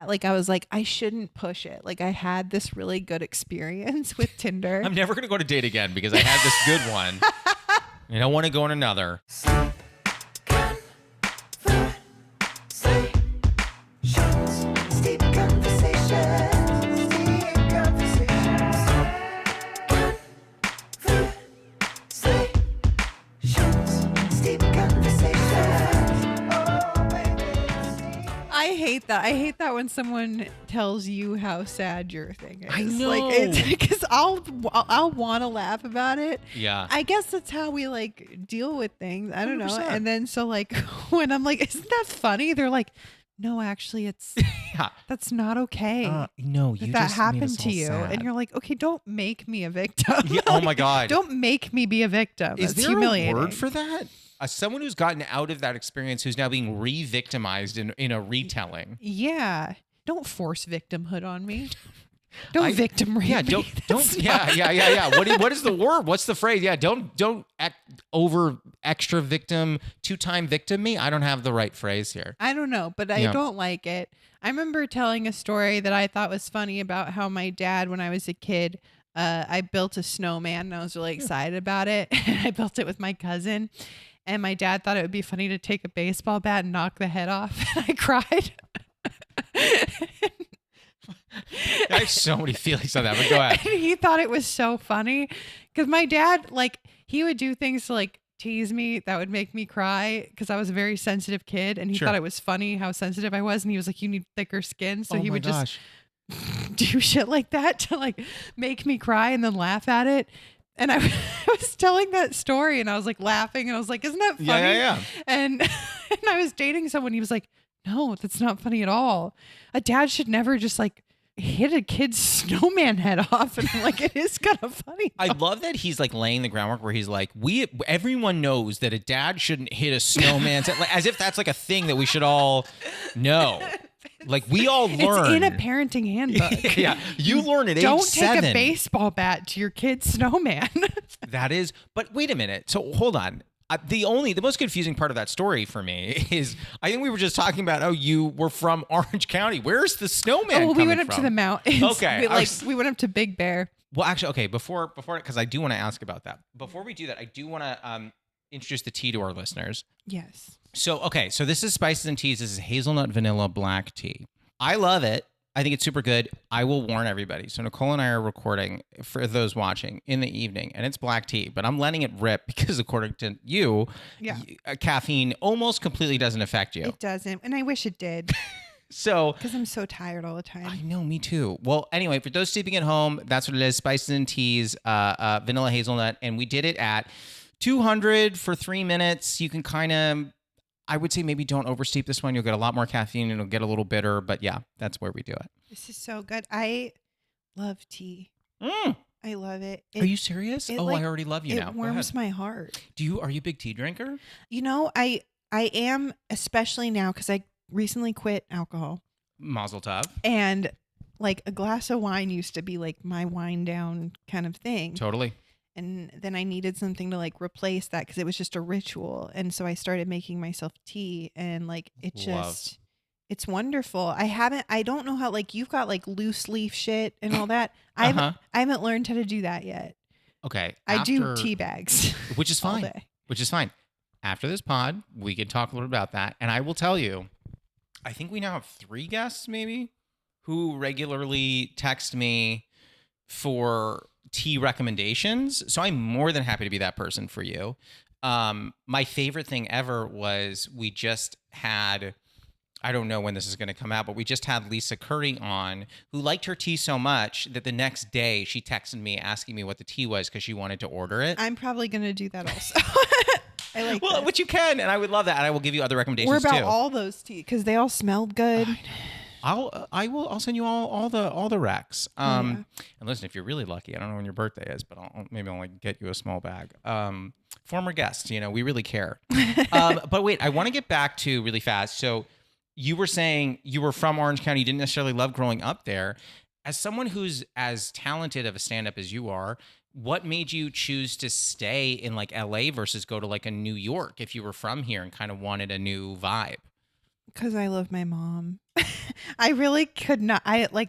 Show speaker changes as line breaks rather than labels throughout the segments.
Like, I was like, I shouldn't push it. Like, I had this really good experience with Tinder.
I'm never going to go on a date again because I had this good one. I don't want to go on another.
I hate that. I hate that when someone tells you how sad your thing is.
I know.
Like, because I'll want to laugh about it.
Yeah.
I guess that's how we like deal with things. I don't know.
100%.
And then so like when I'm like, isn't that funny? They're like, no, actually, that's not okay.
No, you
that
just
happened
made us
to
all
you,
sad.
and you're like, okay, don't make me a victim.
Yeah, oh my God.
Don't make me be a victim.
Is
That's
there
humiliating.
a word for that? Someone who's gotten out of that experience who's now being re-victimized in a retelling.
Yeah. Don't force victimhood on me. Don't victim rape me.
Don't. Yeah. What is the word? What's the phrase? Yeah, don't over extra victim, 2-time victim me. I don't have the right phrase here.
I don't know, but I don't like it. I remember telling a story that I thought was funny about how my dad, when I was a kid, I built a snowman and I was really excited about it. I built it with my cousin, and my dad thought it would be funny to take a baseball bat and knock the head off. And I cried.
I have so many feelings on that, but go ahead.
And he thought it was so funny because my dad, like, he would do things to like tease me that would make me cry because I was a very sensitive kid, and he thought it was funny how sensitive I was, and he was like, you need thicker skin, so he would just do shit like that to like make me cry and then laugh at it. And I was telling that story and I was like laughing and I was like, isn't that funny?
Yeah.
And I was dating someone. He was like, no, that's not funny at all. A dad should never just like hit a kid's snowman head off. And I'm like, it is kind of funny.
I love that he's like laying the groundwork where he's like, everyone knows that a dad shouldn't hit a snowman's head, like, as if that's like a thing that we should all know. Like we all learn.
It's in a parenting handbook.
Yeah, you learn at age 7.
Don't take a baseball bat to your kid's snowman.
That is, but wait a minute. So hold on. The most confusing part of that story for me is I think we were just talking about, oh, you were from Orange County. Where's the snowman?
We went up to the mountains.
Okay.
We went up to Big Bear.
Well, actually, okay, before, because I do want to ask about that. Before we do that, I do want to introduce the tea to our listeners.
Yes.
So this is Spices and Teas. This is Hazelnut Vanilla Black Tea. I love it. I think it's super good. I will warn everybody. So Nicole and I are recording, for those watching, in the evening, and it's black tea, but I'm letting it rip because according to you, caffeine almost completely doesn't affect you.
It doesn't, and I wish it did.
So,
because I'm so tired all the time.
I know, me too. Well, anyway, for those sleeping at home, that's what it is. Spices and Teas, vanilla hazelnut, and we did it at 200 for 3 minutes. You can kind of, I would say maybe don't oversteep this one. You'll get a lot more caffeine and it'll get a little bitter, but yeah, that's where we do it.
This is so good. I love tea. I love it.
Are you serious? I already love you now.
It warms my heart.
Are you a big tea drinker?
You know, I am, especially now because I recently quit alcohol.
Mazel tov.
And like a glass of wine used to be like my wind down kind of thing.
Totally.
And then I needed something to like replace that because it was just a ritual. And so I started making myself tea, and like it's wonderful. I don't know how, like, you've got like loose leaf shit and all that. I haven't learned how to do that yet.
Okay.
I do tea bags.
Which is fine. Which is fine. After this pod, we can talk a little about that. And I will tell you, I think we now have 3 guests maybe who regularly text me for tea recommendations. So I'm more than happy to be that person for you. My favorite thing ever was we just had, I don't know when this is going to come out, but we just had Lisa Curry on, who liked her tea so much that the next day she texted me asking me what the tea was because she wanted to order it.
I'm probably going to do that also. I like that.
Which you can, and I would love that, and I will give you other recommendations
too. What about
too.
all those tea? Because they all smelled good.
I'll send you all the recs. And listen, if you're really lucky, I don't know when your birthday is, but maybe I'll like get you a small bag. Former guests, we really care. But wait, I want to get back to really fast. So you were saying you were from Orange County. You didn't necessarily love growing up there. As someone who's as talented of a stand-up as you are, what made you choose to stay in like LA versus go to like a New York if you were from here and kind of wanted a new vibe?
Because I love my mom. I really could not.
You're gonna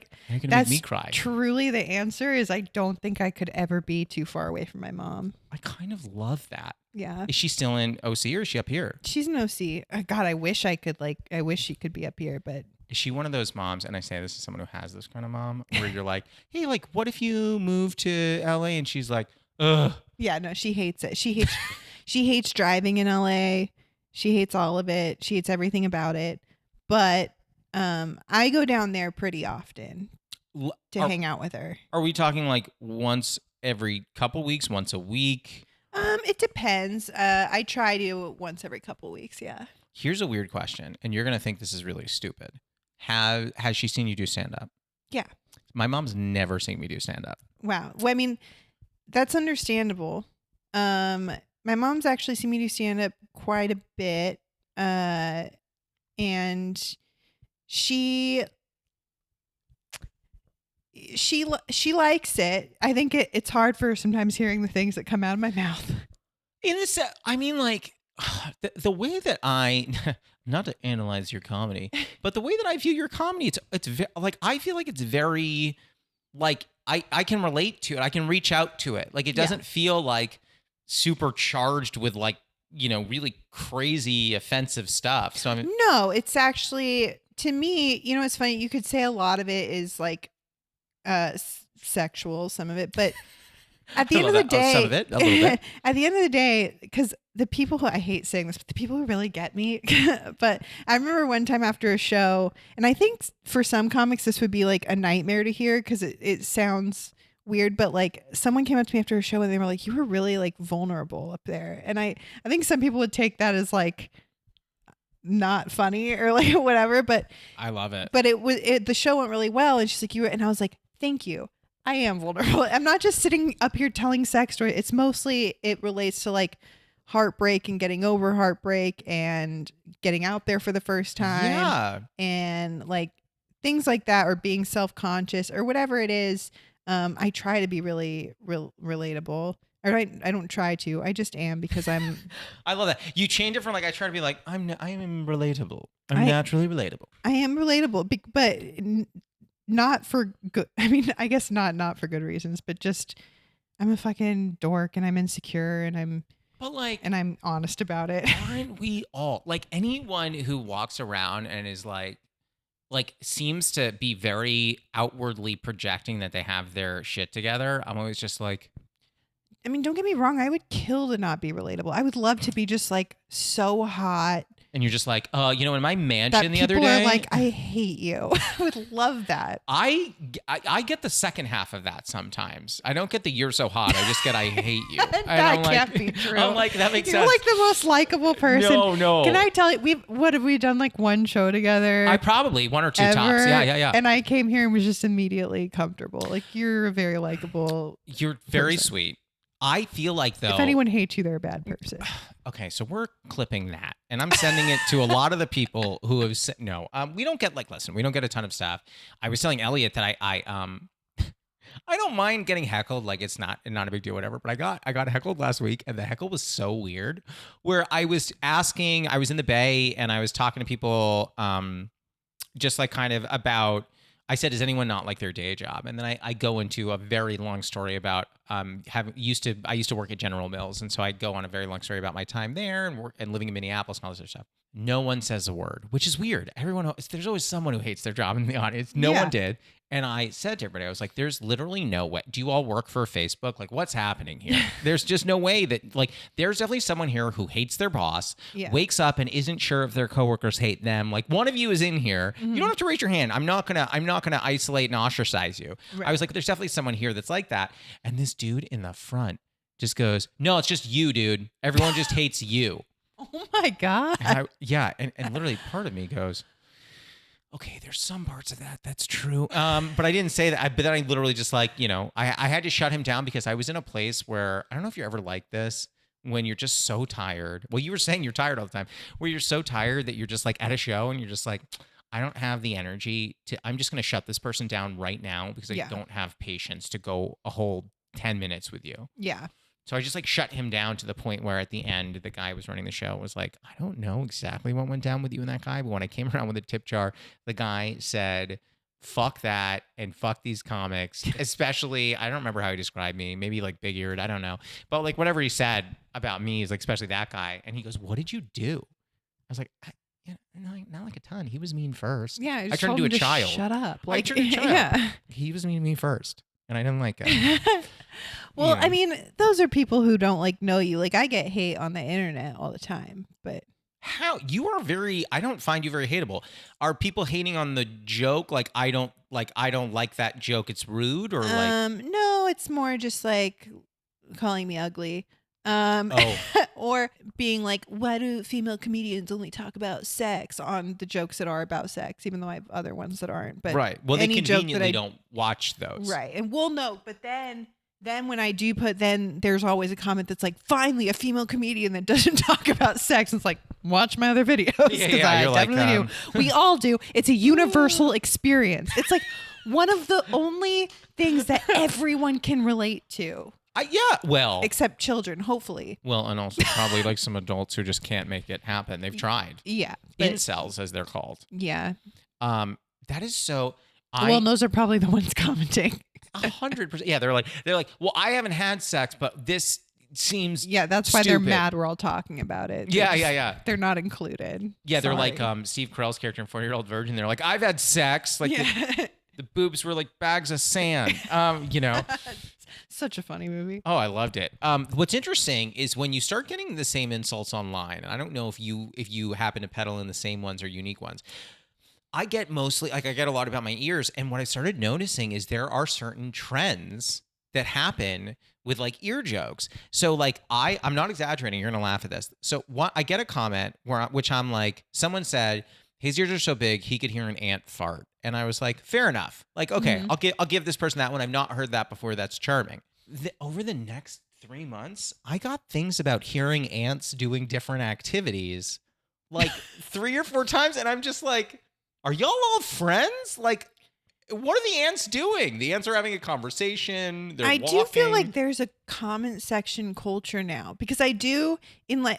make me cry.
Truly, the answer is I don't think I could ever be too far away from my mom.
I kind of love that.
Yeah.
Is she still in OC or is she up here?
She's an OC. God, I wish I could I wish she could be up here, but.
Is she one of those moms, and I say this to someone who has this kind of mom, where you're like, hey, like, what if you move to LA? And she's like, ugh.
Yeah, no, she hates it. She hates driving in LA. She hates all of it. She hates everything about it. But I go down there pretty often to hang out with her.
Are we talking like once every couple weeks, once a week?
It depends. I try to once every couple weeks, yeah.
Here's a weird question, and you're going to think this is really stupid. Has she seen you do stand-up?
Yeah.
My mom's never seen me do stand-up.
Wow. Well, I mean, that's understandable. My mom's actually seen me do stand-up quite a bit. And she likes it. I think it's hard for her sometimes hearing the things that come out of my mouth.
I mean, like, the way that not to analyze your comedy, but the way that I view your comedy, it's like, I feel like it's very, like, I can relate to it. I can reach out to it. Like, it doesn't feel like super charged with, like, you know, really crazy offensive stuff. So
no, it's actually, to me, you know, it's funny. You could say a lot of it is like sexual, some of it, but at the end of the day,
some of it, a little bit.
At the end of the day, because the people who, I hate saying this, but the people who really get me, but I remember one time after a show, and I think for some comics, this would be like a nightmare to hear because it sounds weird, but like someone came up to me after a show and they were like, you were really like vulnerable up there. And I think some people would take that as like not funny or like whatever, but
I love it.
But the show went really well. And she's like, and I was like, thank you. I am vulnerable. I'm not just sitting up here telling sex stories. It's mostly, it relates to like heartbreak and getting over heartbreak and getting out there for the first time.
Yeah.
And like things like that, or being self-conscious or whatever it is. I try to be really relatable. Or I don't try to. I just am because I'm.
I love that. You change it from like, I try to be like, I am relatable. I'm naturally relatable. I am relatable,
but not for good. I mean, I guess not for good reasons, but just I'm a fucking dork and I'm insecure and I'm.
But like,
and I'm honest about it.
Aren't we all? Like, anyone who walks around and is like seems to be very outwardly projecting that they have their shit together, I'm always just like,
I mean, don't get me wrong, I would kill to not be relatable. I would love to be just like so hot.
And you're just like, you know, in my mansion the other day,
people are like, I hate you. I would love that.
I get the second half of that sometimes. I don't get the you're so hot. I just get I hate you.
That can't be true.
I'm like, that makes sense.
You're like the most likable person.
No.
Can I tell you, what have we done, like one show together?
I probably one or two
ever?
tops. Yeah.
And I came here and was just immediately comfortable. Like, you're a very likable.
You're very sweet. I feel like, though,
if anyone hates you, they're a bad person.
Okay, so we're clipping that, and I'm sending it to a lot of the people who have said no. We don't get we don't get a ton of stuff. I was telling Elliot that I don't mind getting heckled, like it's not a big deal, whatever. But I got heckled last week, and the heckle was so weird. Where I was in the Bay, and I was talking to people, just like kind of about. I said, does anyone not like their day job? And then I go into a very long story about I used to work at General Mills, and so I go on a very long story about my time there and living in Minneapolis and all this other stuff. No one says a word, which is weird. There's always someone who hates their job in the audience. No one did. And I said to everybody, I was like, there's literally no way. Do you all work for Facebook? Like, what's happening here? There's just no way that, like, there's definitely someone here who hates their boss, wakes up and isn't sure if their coworkers hate them. Like, one of you is in here. Mm-hmm. You don't have to raise your hand. I'm not gonna isolate and ostracize you. Right. I was like, there's definitely someone here that's like that. And this dude in the front just goes, no, it's just you, dude. Everyone just hates you.
Oh my God.
And and literally part of me goes, okay, there's some parts of that. That's true. But I didn't say that. But then I literally just like, you know, I had to shut him down because I was in a place where, I don't know if you're ever like this, when you're just so tired. Well, you were saying you're tired all the time, where you're so tired that you're just like at a show and you're just like, I don't have the energy I'm just going to shut this person down right now because I don't have patience to go a whole 10 minutes with you.
Yeah.
So I just like shut him down to the point where at the end, the guy who was running the show was like, I don't know exactly what went down with you and that guy. But when I came around with a tip jar, the guy said, fuck that and fuck these comics. Especially, I don't remember how he described me. Maybe like big-eared. I don't know. But like whatever he said about me is like, especially that guy. And he goes, what did you do? I was like, not like a ton. He was mean first.
Yeah,
I turned into a child.
Shut up.
Like, I turned into a child.
Yeah.
He was mean to me first. And I didn't like it.
Well, I mean, those are people who don't like know you. Like I get hate on the internet all the time, but
how you are I don't find you very hateable. Are people hating on the joke? Like I don't like that joke. It's rude or like
no, it's more just like calling me ugly. Or being like, why do female comedians only talk about sex on the jokes that are about sex, even though I have other ones that aren't. But
right. Well, they conveniently
I
don't watch those.
Right. And we'll know, but then when I do then there's always a comment that's like, finally a female comedian that doesn't talk about sex. And it's like, watch my other videos.
Yeah,
I definitely do. We all do. It's a universal experience. It's like one of the only things that everyone can relate to.
Yeah, well.
Except children, hopefully.
Well, and also probably like some adults who just can't make it happen. They've tried.
Yeah.
Incels, as they're called.
Yeah.
That is so.
Well, those are probably the ones commenting.
100%. Yeah, they're like, well, I haven't had sex, but this seems
that's why they're mad we're all talking about it.
Yeah.
They're not included.
Yeah, they're like Steve Carell's character in 40-Year-Old Virgin. They're like, I've had sex. Like the boobs were like bags of sand.
Such a funny movie.
Oh, I loved it. What's interesting is when you start getting the same insults online, and I don't know if you happen to peddle in the same ones or unique ones. I get mostly I get a lot about my ears, and what I started noticing is there are certain trends that happen with like ear jokes. So like I'm not exaggerating. You're gonna laugh at this. So I get a comment which I'm like, someone said his ears are so big he could hear an ant fart, and I was like, fair enough. Like okay, I'll give this person that one. I've not heard that before. That's charming. Over the next 3 months, I got things about hearing ants doing different activities like 3 or 4 times, and I'm just like, are y'all all friends? Like, what are the ants doing? The ants are having a conversation. They're walking.
Do feel like there's a comment section culture now, because I do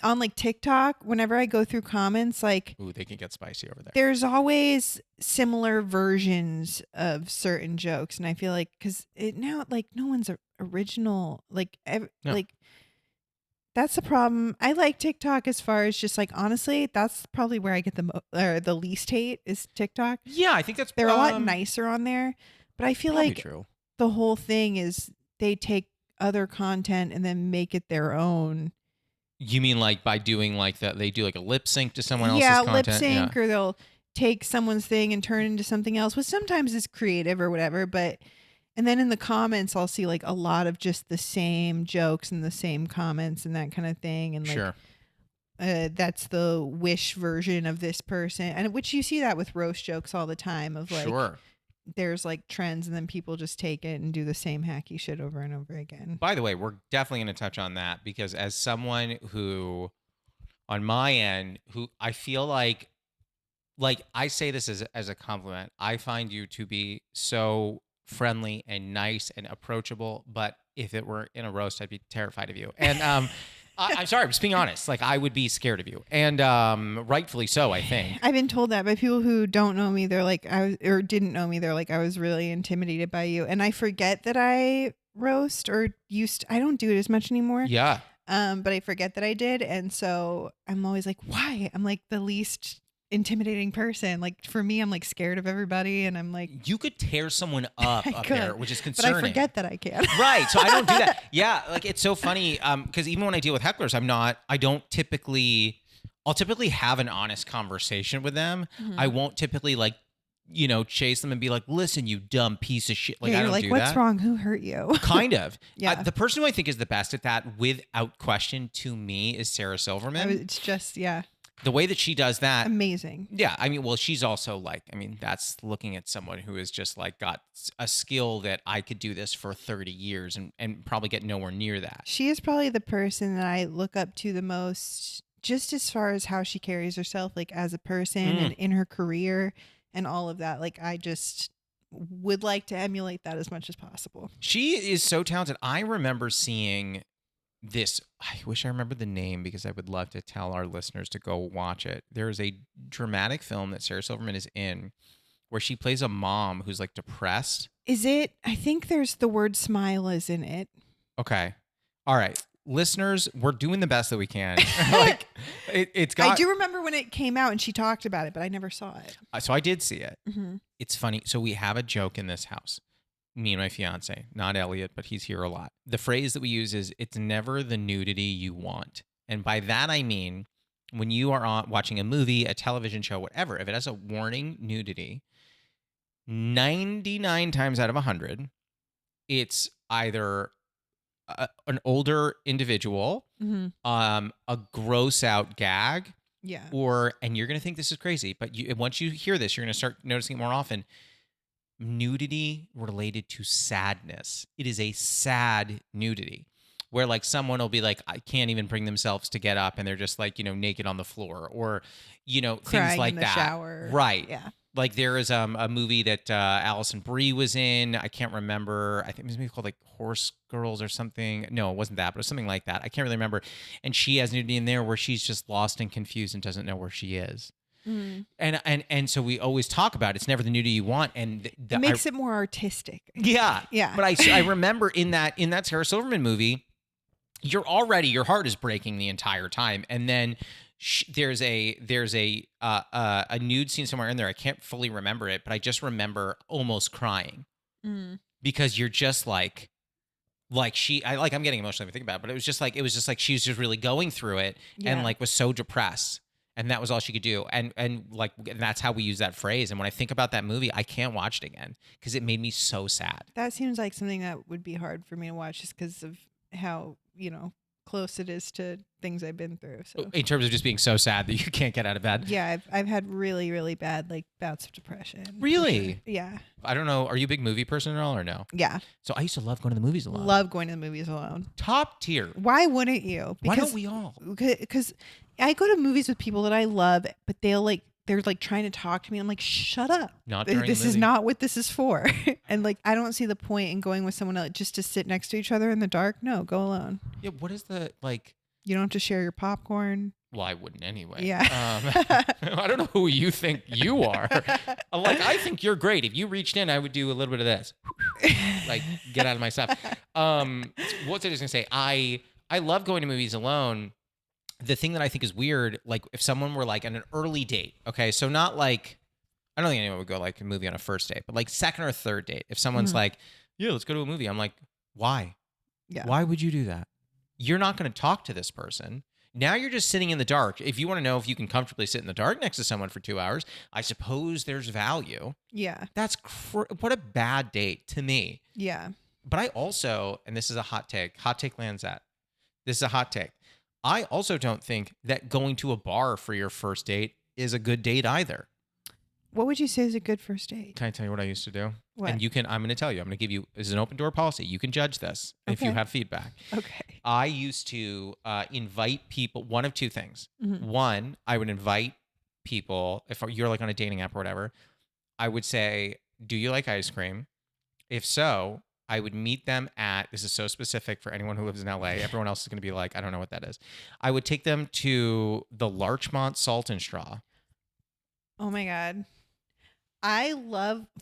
on TikTok, whenever I go through comments, like,
ooh, they can get spicy over there.
There's always similar versions of certain jokes, and I feel like because now like no one's original, like that's the problem. I like TikTok as far as just like, honestly, that's probably where I get the least hate is TikTok.
Yeah, I think
they're a lot nicer on there, but I feel like
true.
The whole thing is they take other content and then make it their own.
You mean like by doing like that, they do like a lip sync to someone else's content?
Lip sync, or they'll take someone's thing and turn it into something else, which sometimes is creative or whatever, but. And then in the comments, I'll see like a lot of just the same jokes and the same comments and that kind of thing. And like,
sure.
That's the wish version of this person. And which you see that with roast jokes all the time of like,
sure.
There's like trends and then people just take it and do the same hacky shit over and over again.
By the way, we're definitely going to touch on that because as someone who, on my end, who I feel like I say this as a compliment, I find you to be so friendly and nice and approachable, but if it were in a roast, I'd be terrified of you. And I'm sorry, I'm just being honest. Like I would be scared of you, and rightfully so, I think.
I've been told that by people who don't know me. They're like, didn't know me. They're like, I was really intimidated by you, and I forget that I roast or I don't do it as much anymore.
Yeah.
But I forget that I did, and so I'm always like, why? I'm like the least intimidating person. Like for me, I'm like scared of everybody, and I'm like,
you could tear someone up there, which is concerning.
But I forget that I can.
Right, so I don't do that. Yeah, like it's so funny because even when I deal with hecklers, I'll typically have an honest conversation with them. I won't typically like chase them and be like, listen, you dumb piece of shit. Like I don't
like,
do
what's
that.
wrong? Who hurt you?
Kind of.
Yeah.
The person who I think is the best at that, without question, to me, is Sarah Silverman.
It's just
the way that she does that.
Amazing.
Yeah. I mean, well, she's also like, that's looking at someone who is just like got a skill that I could do this for 30 years and probably get nowhere near that.
She is probably the person that I look up to the most, just as far as how she carries herself, like as a person and in her career and all of that. Like I just would like to emulate that as much as possible.
She is so talented. I remember seeing I wish I remembered the name because I would love to tell our listeners to go watch it. There is a dramatic film that Sarah Silverman is in where she plays a mom who's like depressed.
Is it? I think there's the word smile is in it.
Okay. All right. Listeners, we're doing the best that we can. Like it's got.
I do remember when it came out and she talked about it, but I never saw it.
So I did see it.
Mm-hmm.
It's funny. So we have a joke in this house. Me and my fiance, not Elliot, but he's here a lot. The phrase that we use is it's never the nudity you want. And by that, I mean, when you are watching a movie, a television show, whatever, if it has a warning nudity, 99 times out of 100, it's either an older individual, a gross out gag, and you're going to think this is crazy, but once you hear this, you're going to start noticing it more often. Nudity related to sadness. It is a sad nudity where like someone will be like, I can't even bring themselves to get up and they're just like, naked on the floor or,
crying
things like
in the
that.
Shower.
Right.
Yeah.
Like there is a movie that Alison Brie was in. I can't remember. I think it was maybe called like Horse Girls or something. No, it wasn't that, but it was something like that. I can't really remember. And she has nudity in there where she's just lost and confused and doesn't know where she is. And so we always talk about it's never the nudity you want, and
it makes it more artistic.
Yeah.
But
I remember in that Sarah Silverman movie, your heart is breaking the entire time, and then there's a nude scene somewhere in there. I can't fully remember it, but I just remember almost crying because you're just like I'm getting emotional when I think about it, but it was just like she was just really going through it and like was so depressed. And that was all she could do. And that's how we use that phrase. And when I think about that movie, I can't watch it again because it made me so sad.
That seems like something that would be hard for me to watch just because of how, close it is to things I've been through. So
in terms of just being so sad that you can't get out of bed.
Yeah, I've had really, really bad bouts of depression.
Really?
Sure. Yeah.
I don't know. Are you a big movie person at all or no?
Yeah.
So I used to love going to the movies alone.
Love going to the movies alone.
Top tier.
Why wouldn't you?
Why don't we all?
Because I go to movies with people that I love, but they're trying to talk to me. I'm like, shut up.
Not during
This
the movie.
is not what this is for. And I don't see the point in going with someone else just to sit next to each other in the dark. No, go alone.
Yeah. What is the
You don't have to share your popcorn.
Well, I wouldn't anyway.
Yeah.
I don't know who you think you are. I think you're great. If you reached in, I would do a little bit of this. Get out of my stuff. What's I just gonna say? I love going to movies alone. The thing that I think is weird, if someone were on an early date, okay, so not I don't think anyone would go a movie on a first date, but second or third date. If someone's yeah, let's go to a movie, I'm like, why?
Yeah.
Why would you do that? You're not going to talk to this person. Now you're just sitting in the dark. If you want to know if you can comfortably sit in the dark next to someone for 2 hours, I suppose there's value.
Yeah.
That's what a bad date to me.
Yeah.
But I also, and this is a hot take Lanzette. This is a hot take. I also don't think that going to a bar for your first date is a good date either.
What would you say is a good first date?
Can I tell you what I used to do?
What?
And I'm going to tell you. I'm going to give you, this is an open door policy. You can judge this if you have feedback.
Okay.
I used to invite people, one of two things.
Mm-hmm.
One, I would invite people, if you're on a dating app or whatever, I would say, do you like ice cream? If so, I would meet them this is so specific for anyone who lives in LA. Everyone else is going to be like, I don't know what that is. I would take them to the Larchmont Salt and Straw.
Oh my God. I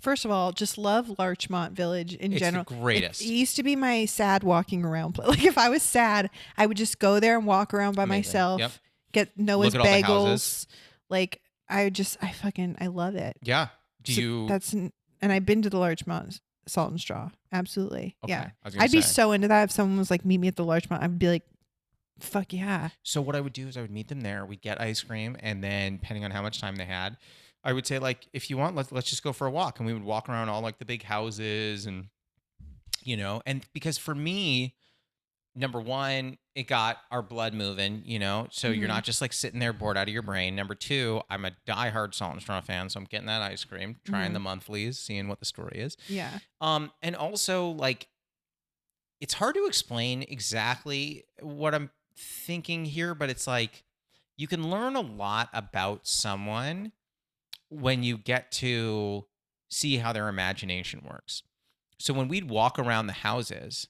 first of all, just love Larchmont Village in general.
It's the greatest.
It used to be my sad walking around place. If I was sad, I would just go there and walk around by myself, get Noah's
Look at all the
bagels. I love it.
Yeah.
And I've been to the Larchmont Salt and Straw. Absolutely.
Okay.
Yeah.
I'd
be so into that. If someone was meet me at the Larchmont, I'd be like, fuck yeah.
So what I would do is I would meet them there. We'd get ice cream. And then depending on how much time they had, I would say if you want, let's just go for a walk. And we would walk around all the big houses and, and because for me, number one, it got our blood moving, so you're not just sitting there bored out of your brain. Number two, I'm a diehard Salt and Straw fan. So I'm getting that ice cream, trying the monthlies, seeing what the story is.
Yeah.
And also it's hard to explain exactly what I'm thinking here, but it's you can learn a lot about someone when you get to see how their imagination works. So when we'd walk around the houses,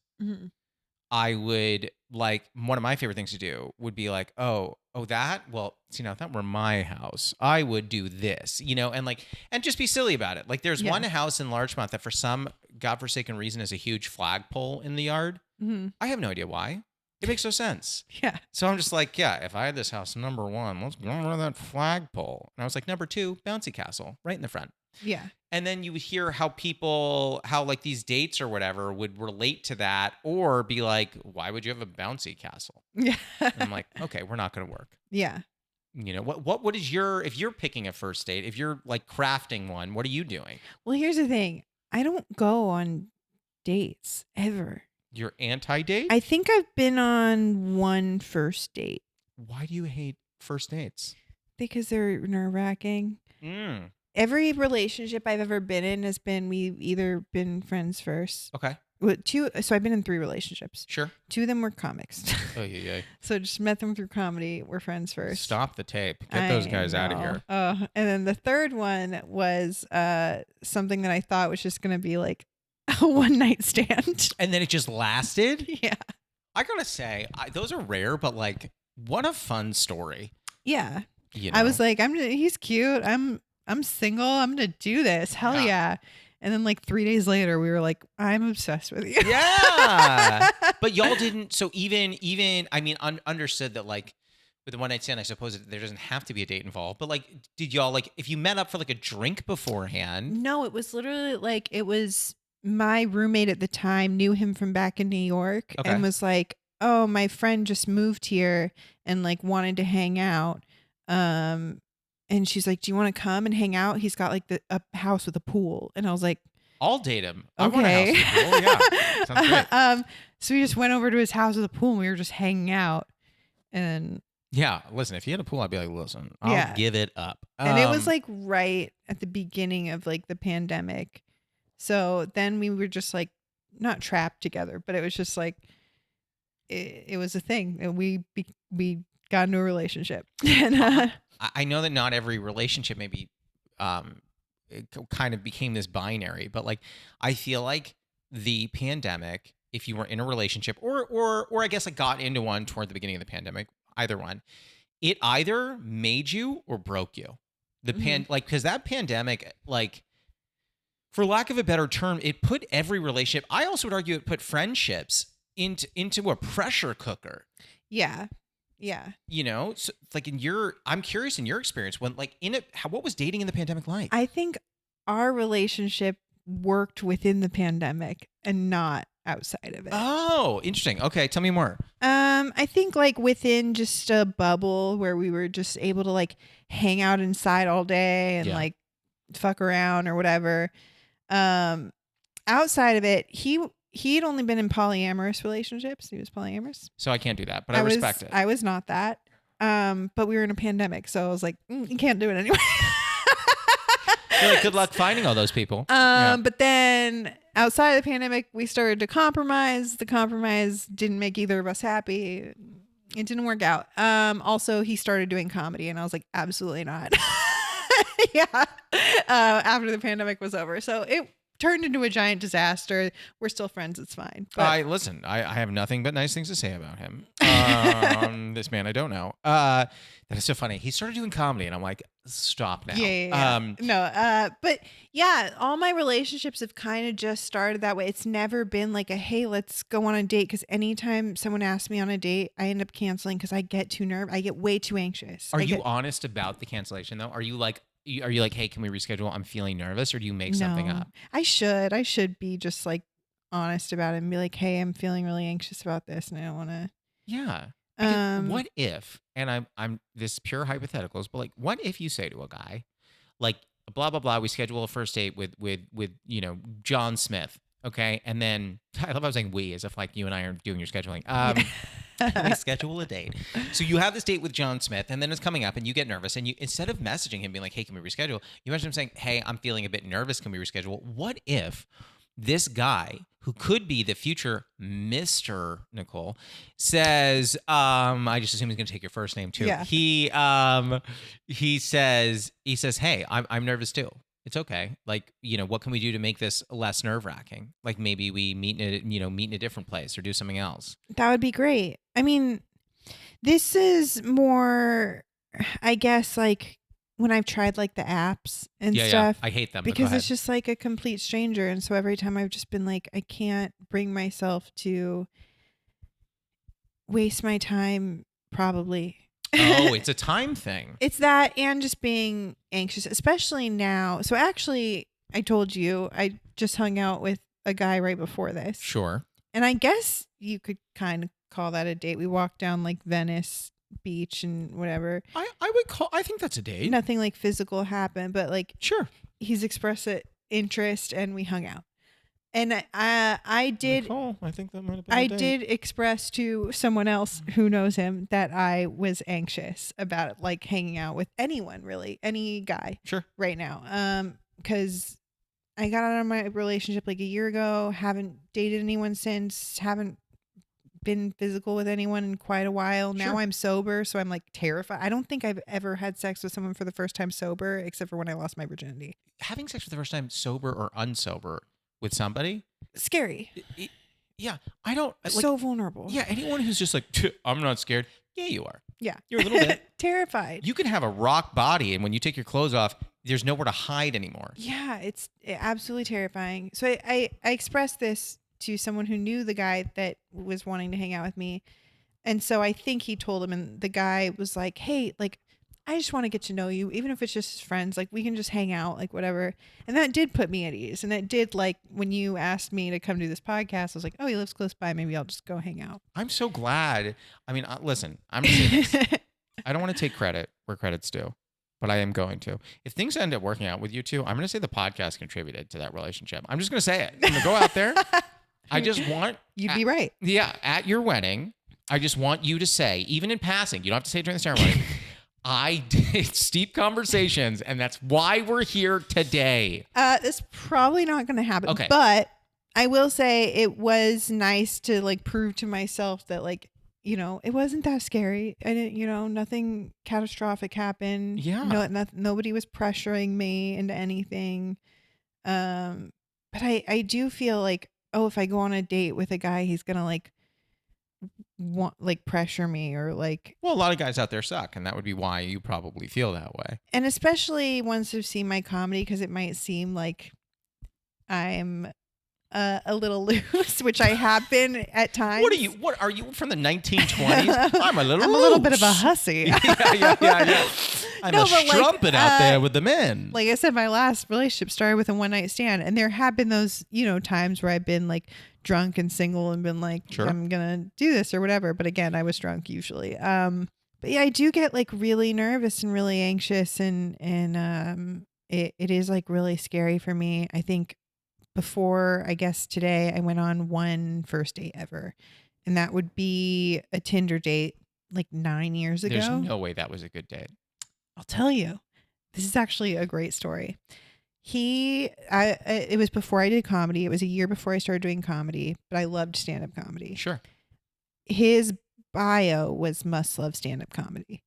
I would like one of my favorite things to do would be like, oh, that? Well, see, now if that were my house, I would do this, and just be silly about it. Like there's
Yeah.
one house in Larchmont that for some godforsaken reason is a huge flagpole in the yard.
Mhm.
I have no idea why. It makes no sense.
Yeah.
So I'm just like, yeah, if I had this house, number one, let's go over that flagpole. And I was like, number two, bouncy castle right in the front.
Yeah.
And then you would hear how like these dates or whatever would relate to that or be like, why would you have a bouncy castle?
Yeah.
And I'm like, okay, we're not going to work.
Yeah.
What is if you're picking a first date, if you're like crafting one, what are you doing?
Well, here's the thing. I don't go on dates ever.
You're anti-date?
I think I've been on one first date.
Why do you hate first dates?
Because they're nerve-wracking.
Mm.
Every relationship I've ever been in has been we've either been friends first.
Okay.
So I've been in 3 relationships.
Sure.
2 of them were comics.
Oh, yeah.
So just met them through comedy. We're friends first.
Stop the tape. Get those guys out of here.
And then the third one was something that I thought was just going to be like a one-night stand.
And then it just lasted?
Yeah.
I gotta say, those are rare, but like, what a fun story.
Yeah. I was like, he's cute. I'm single. I'm gonna do this. Hell yeah. And then like 3 days later, we were like, I'm obsessed with you.
Yeah. But y'all didn't. So even I mean, understood that like with the one night stand, I suppose there doesn't have to be a date involved. But like, did y'all like if you met up for like a drink beforehand?
No, it was literally like it was my roommate at the time knew him from back in New York and was like, oh, my friend just moved here and like wanted to hang out. And she's like, do you want to come and hang out? He's got like a house with a pool. And I was like,
I'll date him.
Okay.
I want a house with a pool. Yeah. Sounds great.
So we just went over to his house with a pool and we were just hanging out. And
yeah, listen, if he had a pool, I'd be like, listen, I'll give it up.
And it was like right at the beginning of like the pandemic. So then we were just like not trapped together, but it was just like it was a thing. And we got into a relationship. And
I know that not every relationship maybe it kind of became this binary, but like I feel like the pandemic, if you were in a relationship or I guess like got into one toward the beginning of the pandemic, either one, it either made you or broke you. Because that pandemic, like for lack of a better term, it put every relationship. I also would argue it put friendships into a pressure cooker.
Yeah. Yeah.
So like I'm curious in your experience when like what was dating in the pandemic like?
I think our relationship worked within the pandemic and not outside of it.
Oh, interesting. Okay. Tell me more.
I think like within just a bubble where we were just able to like hang out inside all day and like fuck around or whatever. Outside of it, he'd only been in polyamorous relationships. He was polyamorous.
So I can't do that, but I respect it.
I was not that. But we were in a pandemic, so I was like, you can't do it anyway.
You're like, good luck finding all those people.
But then outside of the pandemic, we started to compromise. The compromise didn't make either of us happy. It didn't work out. Also, he started doing comedy, and I was like, absolutely not. After the pandemic was over. So it turned into a giant disaster. We're still friends. It's fine. But
I have nothing but nice things to say about him. This man I don't know. That is so funny. He started doing comedy and I'm like, stop now.
Yeah. But yeah, all my relationships have kind of just started that way. It's never been like a, hey, let's go on a date. Cause anytime someone asks me on a date, I end up canceling because I get too nervous. I get way too anxious.
Are you honest about the cancellation though? Are you like, hey, can we reschedule? I'm feeling nervous, or do you make something up?
I should be just like honest about it and be like, hey, I'm feeling really anxious about this and I don't want to.
Yeah. What if, and I'm this pure hypotheticals, but like, what if you say to a guy, like, blah blah blah, we schedule a first date with John Smith, okay, and then I love how I was saying we as if like you and I are doing your scheduling. We schedule a date. So you have this date with John Smith, and then it's coming up, and you get nervous, and you instead of messaging him being like, hey, can we reschedule? You message him saying, hey, I'm feeling a bit nervous. Can we reschedule? What if this guy, who could be the future Mr. Nicole, says, I just assume he's going to take your first name too.
Yeah.
He says, hey, I'm nervous too. It's okay. Like, what can we do to make this less nerve-wracking? Like maybe we meet in a different place or do something else.
That would be great. I mean, this is more, I guess, like when I've tried like the apps and stuff.
I hate them.
Because it's just like a complete stranger. And so every time I've just been like, I can't bring myself to waste my time, probably.
Oh, it's a time thing.
It's that and just being anxious, especially now. So actually, I told you, I just hung out with a guy right before this.
Sure.
And I guess you could kind of call that a date. We walked down like Venice Beach and whatever.
I think that's a date.
Nothing like physical happened, but like
Sure.
He's expressed interest and we hung out. And I did.
Nicole, I think that might have been.
I did express to someone else who knows him that I was anxious about like hanging out with anyone, really, any guy.
Sure.
Right now, because I got out of my relationship like a year ago. Haven't dated anyone since. Haven't been physical with anyone in quite a while. Now
Sure.
I'm sober, so I'm like terrified. I don't think I've ever had sex with someone for the first time sober, except for when I lost my virginity.
Having sex for the first time, sober or unsober, with somebody,
scary.
Yeah, I don't like,
so vulnerable.
Yeah, anyone who's just like, I'm not scared. Yeah, you are.
Yeah,
you're a little bit
terrified.
You can have a rock body, and when you take your clothes off, there's nowhere to hide anymore.
Yeah, it's absolutely terrifying. So I expressed this to someone who knew the guy that was wanting to hang out with me, and so I think he told him, and the guy was like, "Hey, like, I just want to get to know you, even if it's just friends. Like, we can just hang out, like, whatever." And that did put me at ease. And that did, like, when you asked me to come do this podcast, I was like, oh, he lives close by. Maybe I'll just go hang out.
I'm so glad. I mean, listen, I'm going to say this. I don't want to take credit where credit's due, but I am going to. If things end up working out with you two, I'm going to say the podcast contributed to that relationship. I'm just going to say it. I'm going to go out there. I just want...
You'd be right.
Yeah, at your wedding, I just want you to say, even in passing, you don't have to say it during the ceremony, I did steep conversations, and that's why we're here today.
It's probably not going to happen.
Okay.
But I will say it was nice to like prove to myself that like, it wasn't that scary. I didn't, nothing catastrophic happened.
Yeah.
Nobody was pressuring me into anything. But I do feel like, if I go on a date with a guy, he's going to like want like pressure me or like.
Well, a lot of guys out there suck, and that would be why you probably feel that way.
And especially once they've seen my comedy, because it might seem like I'm a little loose, which I have been at times.
What are you from the 1920s? I'm a little
bit of a hussy.
yeah. I'm a strumpet out there with the men.
Like I said, my last relationship started with a one night stand, and there have been those, times where I've been like drunk and single and been like, sure, I'm gonna do this or whatever. But again, I was drunk usually. But yeah, I do get like really nervous and really anxious, and it is like really scary for me. I think before, I guess today, I went on one first date ever, and that would be a Tinder date like 9 years ago.
There's no way that was a good date.
I'll tell you, this is actually a great story. It was before I did comedy. It was a year before I started doing comedy, but I loved stand-up comedy.
Sure.
His bio was must love stand-up comedy.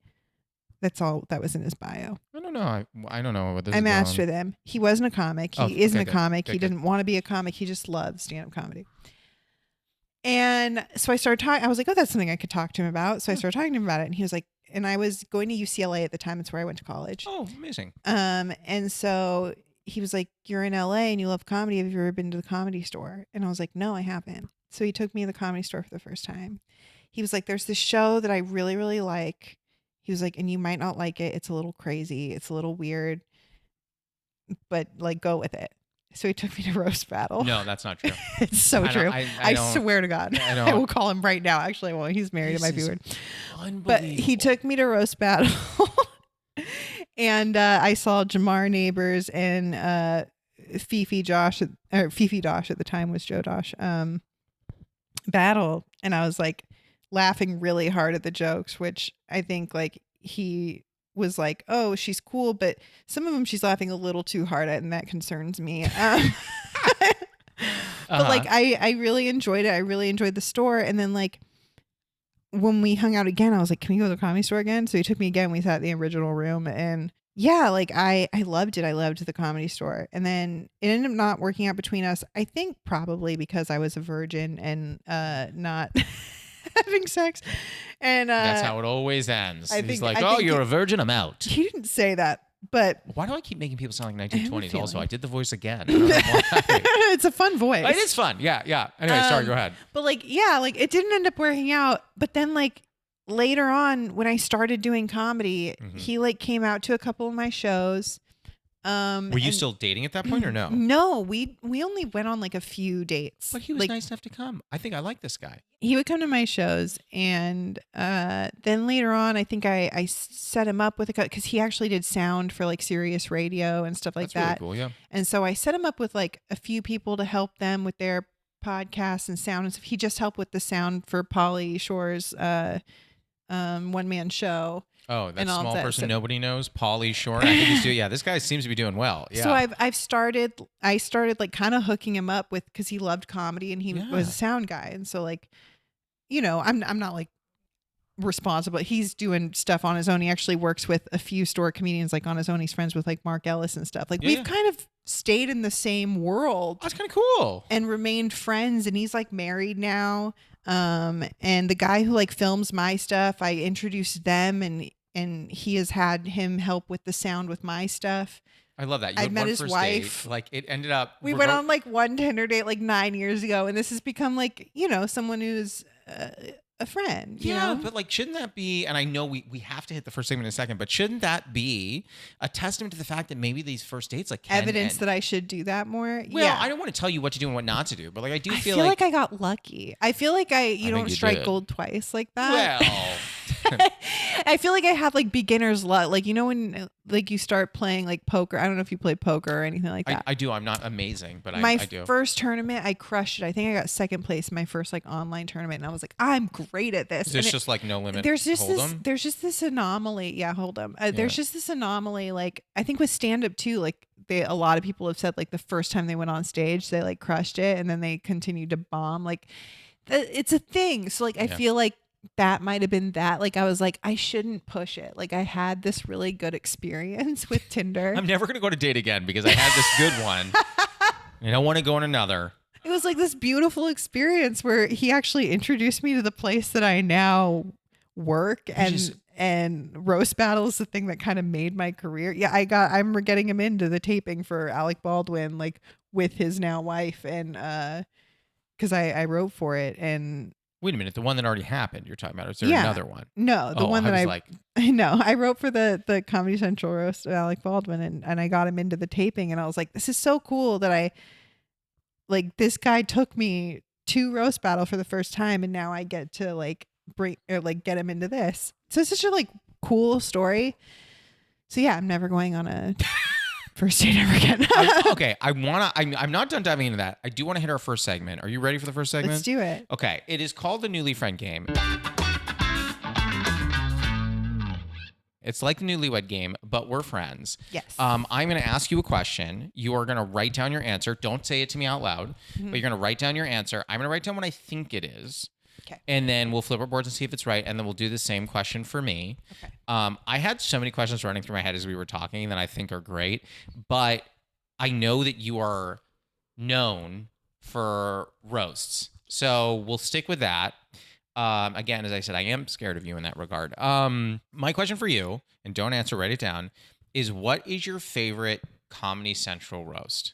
That's all that was in his bio.
I don't know. I don't know what this is.
I matched with him. He wasn't a comic. He isn't a comic.
Good,
he didn't want to be a comic. He just loved stand-up comedy. And so I started talking. I was like, oh, that's something I could talk to him about. So I started talking to him about it. And he was like, and I was going to UCLA at the time. That's where I went to college.
Oh, amazing.
And so he was like, you're in LA and you love comedy. Have you ever been to the Comedy Store? And I was like, no, I haven't. So he took me to the Comedy Store for the first time. He was like, there's this show that I really, really like. He was like, and you might not like it. It's a little crazy. It's a little weird, but like go with it. So he took me to Roast Battle.
No, that's not true.
It's so true. I swear to God. I will call him right now. Actually, well, he's married. It might be weird. But he took me to Roast Battle. And I saw Jamar Neighbors and Fifi Dosh at the time was Joe Dosh battle. And I was like laughing really hard at the jokes, which I think like he was like, oh, she's cool, but some of them she's laughing a little too hard at, and that concerns me. But like I really enjoyed it. I really enjoyed the store. And then like when we hung out again, I was like, can we go to the Comedy Store again? So he took me again. We sat in the original room, and yeah, like I loved it. I loved the Comedy Store. And then it ended up not working out between us. I think probably because I was a virgin and not having sex. And
That's how it always ends.
I
He's
think-
like,
I
"Oh,
think
you're a virgin. I'm out."
he didn't say that, but
Why do I keep making people sound like
have a
1920s? Also,
feeling.
I did the voice again. I don't know why.
it's a fun voice.
It is fun. Yeah, yeah. Anyway, sorry. Go ahead.
But like, yeah, like it didn't end up working out. But then like later on when I started doing comedy, he like came out to a couple of my shows.
Were you still dating at that point or no?
No, we only went on like a few dates.
But he was
like,
nice enough to come. I think I like this guy.
He would come to my shows, and then later on, I think I set him up with because he actually did sound for like Sirius Radio and stuff like
That's
that.
really cool, yeah.
And so I set him up with like a few people to help them with their podcasts and sound and stuff. He just helped with the sound for Pauly Shore's one man show.
Oh, that
and all
small
that
person
stuff.
nobody knows, Pauly Shore. I think he's doing. Yeah, this guy seems to be doing well. Yeah.
So I started like kind of hooking him up with because he loved comedy and he was a sound guy, and so like, you know, I'm not like responsible. He's doing stuff on his own. He actually works with a few store comedians like on his own. He's friends with like Mark Ellis and stuff. Like we've kind of stayed in the same world.
That's kind of cool.
And remained friends. And he's like married now. And the guy who like films my stuff, I introduced them and he has had him help with the sound with my stuff.
I love that. You
I
had
met
one
his
first
wife.
date. Like it ended up.
We went on like one Tinder date like 9 years ago, and this has become like, you know, someone who's a friend. You know?
But like, shouldn't that be? And I know we have to hit the first segment in a second, but shouldn't that be a testament to the fact that maybe these first dates like
evidence that I should do that more?
Well,
yeah.
I don't want to tell you what to do and what not to do, but like I do feel
like I got lucky. I feel like you don't strike gold twice like that.
Well.
I feel like I have like beginner's luck. Like, you know, when like you start playing like poker. I don't know if you play poker or anything like that.
I do. I'm not amazing, but
my
I do.
first tournament, I crushed it. I think I got second place in my first like online tournament, and I was like, I'm great at this.
Is this just like no limit?
There's just
Hold'em?
there's just this anomaly. Yeah, hold on. There's just this anomaly. Like I think with stand up too. Like a lot of people have said like the first time they went on stage, they like crushed it, and then they continued to bomb. Like it's a thing. So like I feel like that might have been that. Like I was like, I shouldn't push it. Like I had this really good experience with Tinder.
I'm never gonna go to date again because I had this good one. And I don't want to go on another.
It was like this beautiful experience where he actually introduced me to the place that I now work, and roast battle is the thing that kind of made my career. Yeah, I'm getting him into the taping for Alec Baldwin, like with his now wife, and because I wrote for it. And
wait a minute, the one that already happened you're talking about, or is there another one?
No, the one that I know. I wrote for the Comedy Central roast of Alec Baldwin, and I got him into the taping, and I was like, this is so cool that this guy took me to roast battle for the first time, and now I get to like get him into this. So it's such a like cool story. So yeah, I'm never going on a first date ever again.
Okay, I'm not done diving into that. I do want to hit our first segment. Are you ready for the first segment?
Let's do it.
Okay, it is called the Newly Friend Game. It's like the Newlywed Game, but we're friends.
Yes.
I'm going to ask you a question. You are going to write down your answer. Don't say it to me out loud, but you're going to write down your answer. I'm going to write down what I think it is.
Okay.
And then we'll flip our boards and see if it's right, and then we'll do the same question for me. Okay. I had so many questions running through my head as we were talking that I think are great, but I know that you are known for roasts, so we'll stick with that. Again, as I said, I am scared of you in that regard. My question for you, and don't answer, write it down, is what is your favorite Comedy Central roast?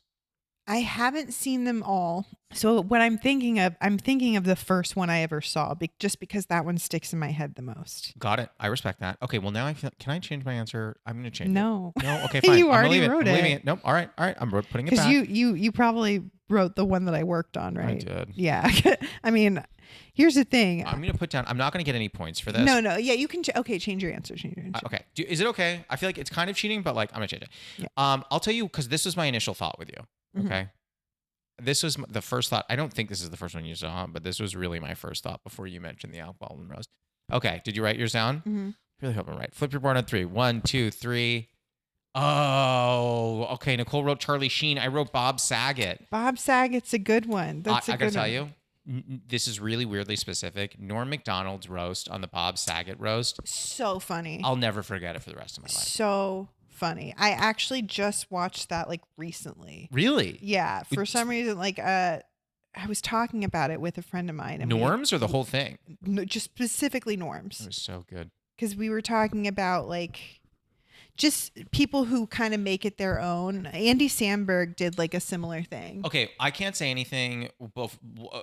I haven't seen them all. So what I'm thinking of the first one I ever saw, just because that one sticks in my head the most.
Got it. I respect that. Okay, well now can I change my answer? I'm going to change it.
No.
Okay, fine.
You already wrote
I'm
it.
leaving it. Nope. All right. I'm putting it back.
Because you probably wrote the one that I worked on, right?
I did.
Yeah. I mean, here's the thing.
I'm going to put down, I'm not going to get any points for this.
No. Yeah, you can. Okay, change your answer.
Okay. Is it okay? I feel like it's kind of cheating, but like I'm going to change it. Yeah. I'll tell you, because this was my initial thought with you. Okay. Mm-hmm. This was the first thought. I don't think this is the first one you saw, but this was really my first thought before you mentioned the Alec Baldwin roast. Okay. Did you write yours down?
Mm-hmm.
Really hope I'm right. Flip your board on 3. 1, 2, 3. Oh, okay. Nicole wrote Charlie Sheen. I wrote Bob Saget.
Bob Saget's a good one. That's
I gotta tell you, this is really weirdly specific. Norm Macdonald's roast on the Bob Saget roast.
So funny.
I'll never forget it for the rest of my life.
So funny. I actually just watched that like recently.
Really?
Yeah. For some reason, like I was talking about it with a friend of mine. And
Norms or the whole thing?
No, just specifically Norms.
It was so good.
Because we were talking about like just people who kind of make it their own. Andy Samberg did like a similar thing.
Okay, I can't say anything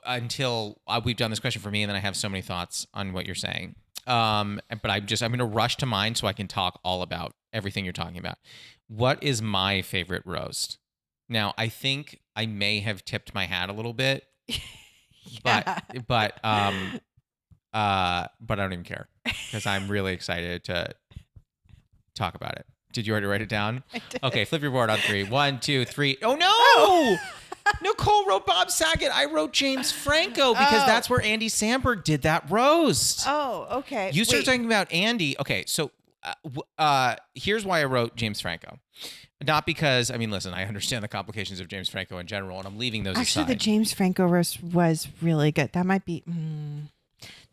until we've done this question for me, and then I have so many thoughts on what you're saying. But I'm going to rush to mine so I can talk all about everything you're talking about. What is my favorite roast? Now, I think I may have tipped my hat a little bit, but I don't even care because I'm really excited to talk about it. Did you already write it down?
I did.
Okay, flip your board on 3. 1, 2, 3. Oh no! Nicole wrote Bob Saget. I wrote James Franco because that's where Andy Samberg did that roast.
Oh, okay.
You started talking about Andy. Okay, so here's why I wrote James Franco. Not because, I mean, listen, I understand the complications of James Franco in general, and I'm leaving those
Actually,
aside.
the James Franco roast was really good. That might be...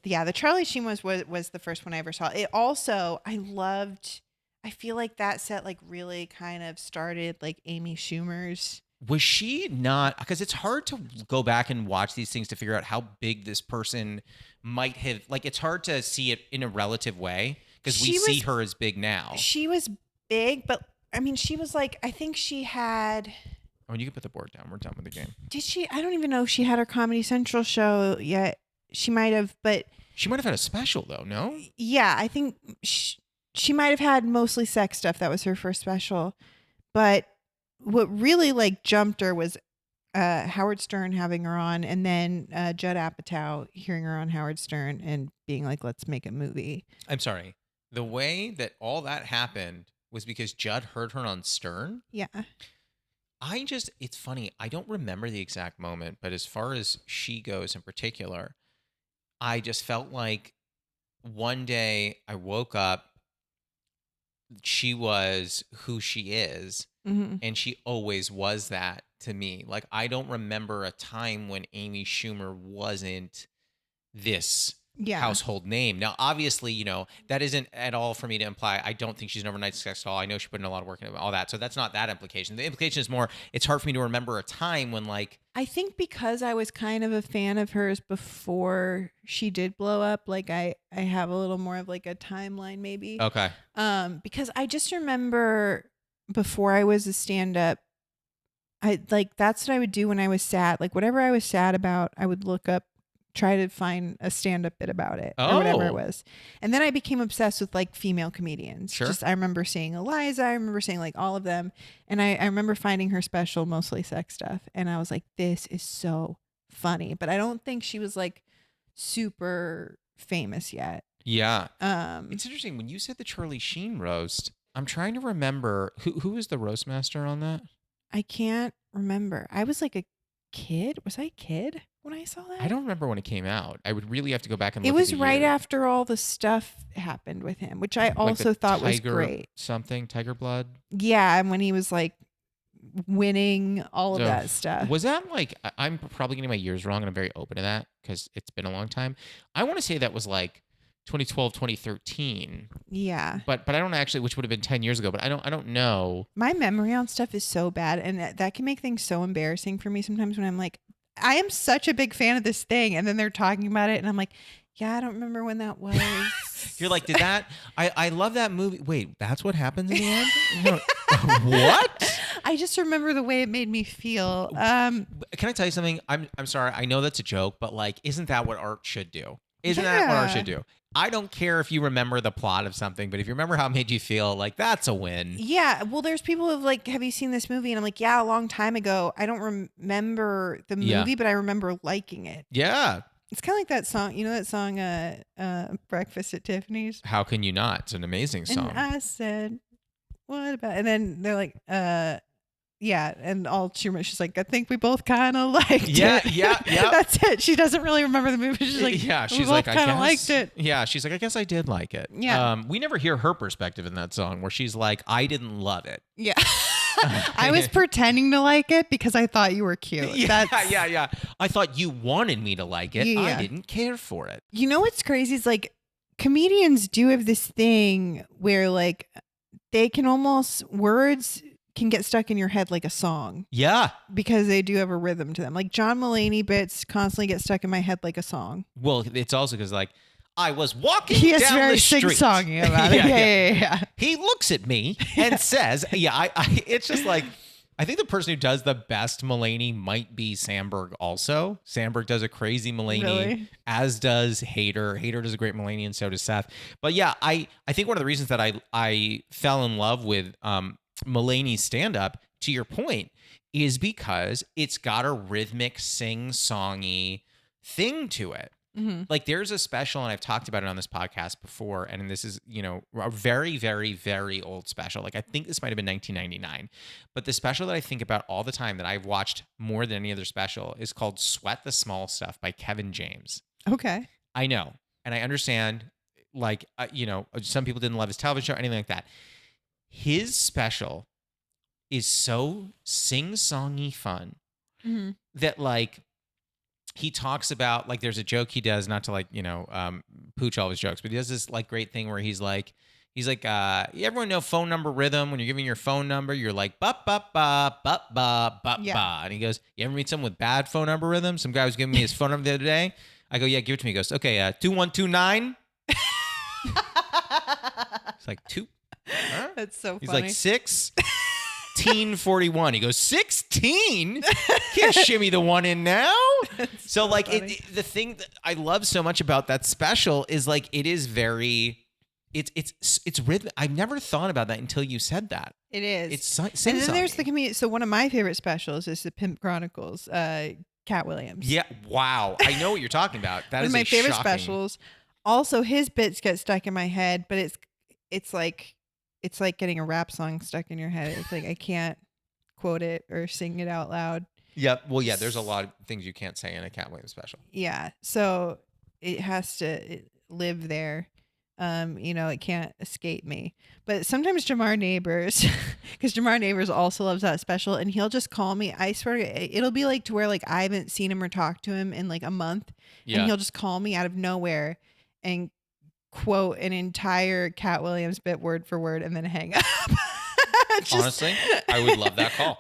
Yeah, the Charlie Sheen was the first one I ever saw. It also, I feel like that set like really kind of started like Amy Schumer's.
Was she not? Because it's hard to go back and watch these things to figure out how big this person might have. Like, it's hard to see it in a relative way because we see her as big now.
She was big, but I mean, she was like, I think she had.
Oh, and you can put the board down. We're done with the game.
Did she? I don't even know if she had her Comedy Central show yet. She might have, but.
She might have had a special though, no?
Yeah, I think she might have had mostly sex stuff. That was her first special. But what really like jumped her was Howard Stern having her on, and then Judd Apatow hearing her on Howard Stern and being like, let's make a movie.
I'm sorry. The way that all that happened was because Judd heard her on Stern?
Yeah.
It's funny. I don't remember the exact moment, but as far as she goes in particular, I just felt like one day I woke up, she was who she is, and she always was that to me. Like, I don't remember a time when Amy Schumer wasn't this household name. Now, obviously, you know, that isn't at all for me to imply. I don't think she's an overnight success at all. I know she put in a lot of work into all that. So that's not that implication. The implication is more, it's hard for me to remember a time when like...
I think because I was kind of a fan of hers before she did blow up, like I have a little more of like a timeline maybe.
Okay.
Because I just remember before I was a stand-up, that's what I would do when I was sad. Like whatever I was sad about, I would look up, try to find a stand-up bit about it or whatever it was. And then I became obsessed with like female comedians.
Sure.
Just I remember seeing Eliza. I remember seeing like all of them. And I remember finding her special, mostly sex stuff. And I was like, this is so funny. But I don't think she was like super famous yet.
Yeah. It's interesting. When you said the Charlie Sheen roast, I'm trying to remember who was the roast master on that?
I can't remember. I was like a kid. Was I a kid when I saw that?
I don't remember when it came out. I would really have to go back and look.
It was
at the
right
year.
after all the stuff happened with him, which I also thought was great.
Tiger Blood.
Yeah, and when he was like winning all of that stuff.
Was that like, I'm probably getting my years wrong and I'm very open to that because it's been a long time. I want to say that was like 2012, 2013.
Yeah.
But I don't actually, which would have been 10 years ago, but I don't know.
My memory on stuff is so bad, and that can make things so embarrassing for me sometimes when I'm like, I am such a big fan of this thing, and then they're talking about it and I'm like, yeah, I don't remember when that was.
You're like, did that, I love that movie. Wait, that's what happens in the end? No. What?
I just remember the way it made me feel.
Can I tell you something? I'm sorry. I know that's a joke, but like, isn't that what art should do? Isn't that what art should do? I don't care if you remember the plot of something, but if you remember how it made you feel, like, that's a win.
Yeah. Well, there's people who have like, have you seen this movie? And I'm like, yeah, a long time ago. I don't remember the movie, but I remember liking it.
Yeah.
It's kind of like that song. You know that song, Breakfast at Tiffany's?
How can you not? It's an amazing song.
And I said, what about? And then they're like, yeah, and all she's like, I think we both kind of liked it.
Yeah.
That's it. She doesn't really remember the movie. She's like,
yeah,
she's like, I kind of liked it.
Yeah, she's like, I guess I did like it.
Yeah.
We never hear her perspective in that song where she's like, I didn't love it.
Yeah. I was pretending to like it because I thought you were cute.
Yeah. I thought you wanted me to like it. Yeah. I didn't care for it.
You know what's crazy is like comedians do have this thing where like they can almost, words can get stuck in your head like a song.
Yeah.
Because they do have a rhythm to them. Like John Mulaney bits constantly get stuck in my head like a song.
Well, it's also because like I was walking
He is
down
very
the street.
sing-songy about it. Yeah.
He looks at me and says, I it's just like, I think the person who does the best Mulaney might be Sandberg also. Sandberg does a crazy Mulaney,
Really?
as does Hader. Hader does a great Mulaney, and so does Seth. But yeah, I think one of the reasons that I fell in love with Mulaney's stand-up, to your point, is because it's got a rhythmic, sing-songy thing to it.
Mm-hmm.
Like there's a special, and I've talked about it on this podcast before, and this is, a very, very, very old special. Like I think this might have been 1999, but the special that I think about all the time that I've watched more than any other special is called Sweat the Small Stuff by Kevin James.
Okay.
I know. And I understand, like, some people didn't love his television show, anything like that. His special is so sing-songy fun that like, he talks about, like, there's a joke he does, not to like, pooch all his jokes, but he does this like great thing where he's like, everyone know phone number rhythm? When you're giving your phone number, you're like, ba ba ba ba ba ba ba. And he goes, you ever meet someone with bad phone number rhythm? Some guy was giving me his phone number the other day. I go, yeah, give it to me. He goes, okay, 2129. It's like two. Huh?
That's so funny.
He's like 1641. He goes, 16? Can't shimmy the one in now. So like the thing that I love so much about that special is like it is very it's rhythm. I've never thought about that until you said that.
It is.
It's
and then there's the comedian. So one of my favorite specials is the Pimp Chronicles, Cat Williams.
Yeah. Wow. I know what you're talking about. That is
one of my favorite
shocking...
specials. Also, his bits get stuck in my head, but it's like getting a rap song stuck in your head. It's like I can't quote it or sing it out loud.
Yeah. Well, yeah, there's a lot of things you can't say in a Cat Williams special.
Yeah. So it has to live there. It can't escape me. But sometimes Jamar Neighbors, because Jamar Neighbors also loves that special, and he'll just call me. I swear, it'll be like to where like I haven't seen him or talked to him in like a month, and he'll just call me out of nowhere and quote an entire Cat Williams bit word for word and then hang up.
Honestly, I would love that call.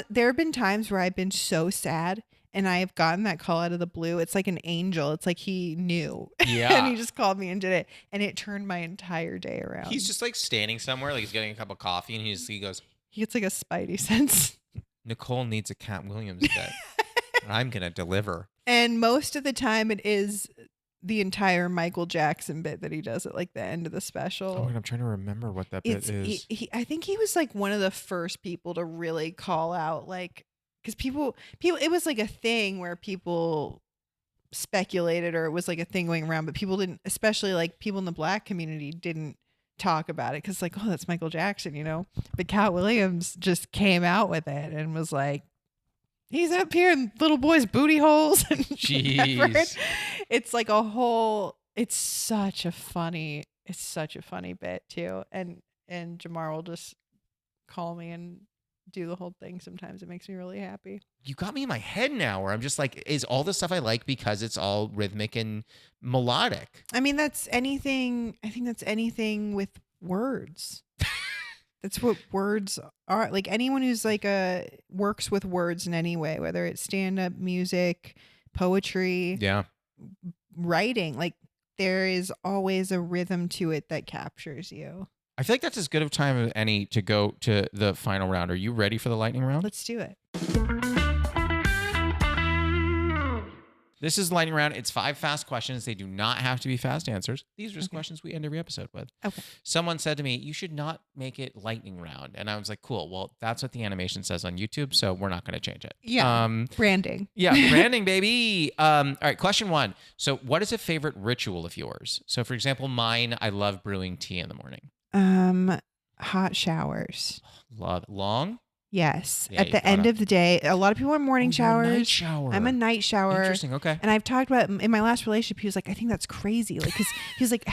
There have been times where I've been so sad and I have gotten that call out of the blue. It's like an angel. It's like he knew.
Yeah.
And he just called me and did it. And it turned my entire day around.
He's just like standing somewhere, like he's getting a cup of coffee, and he goes,
he gets like a spidey sense.
Nicole needs a Cat Williams bit. I'm going to deliver.
And most of the time it is the entire Michael Jackson bit that he does at like the end of the special.
Oh, and I'm trying to remember what that bit is.
I think he was like one of the first people to really call out, like, because people, it was like a thing where people speculated, or it was like a thing going around, but people didn't, especially like people in the Black community didn't talk about it because like, oh, that's Michael Jackson, But Cat Williams just came out with it and was like, he's up here in little boys' booty holes. And
jeez.
It's like it's such a funny bit too. And Jamar will just call me and do the whole thing. Sometimes it makes me really happy.
You got me in my head now where I'm just like, is all the stuff I like because it's all rhythmic and melodic?
I mean, that's anything. I think that's anything with words. That's what words are. Like anyone who's like works with words in any way, whether it's stand-up, music, poetry, writing, like there is always a rhythm to it that captures you.
I feel like that's as good of time as any to go to the final round. Are you ready for the lightning round?
Let's do it.
This is the lightning round. It's 5 fast questions. They do not have to be fast answers. These are just questions we end every episode with.
Okay.
Someone said to me, you should not make it lightning round. And I was like, cool. Well, that's what the animation says on YouTube, so we're not going to change it.
Yeah. Branding.
Yeah, branding, baby. All right, question 1. So what is a favorite ritual of yours? So for example, mine, I love brewing tea in the morning.
Hot showers.
Love long?
Yes. Yeah, at the end of the day, a lot of people are morning showers.
Night shower.
I'm a night shower.
Interesting. Okay.
And I've talked about in my last relationship, he was like, I think that's crazy. Like, cause he was like,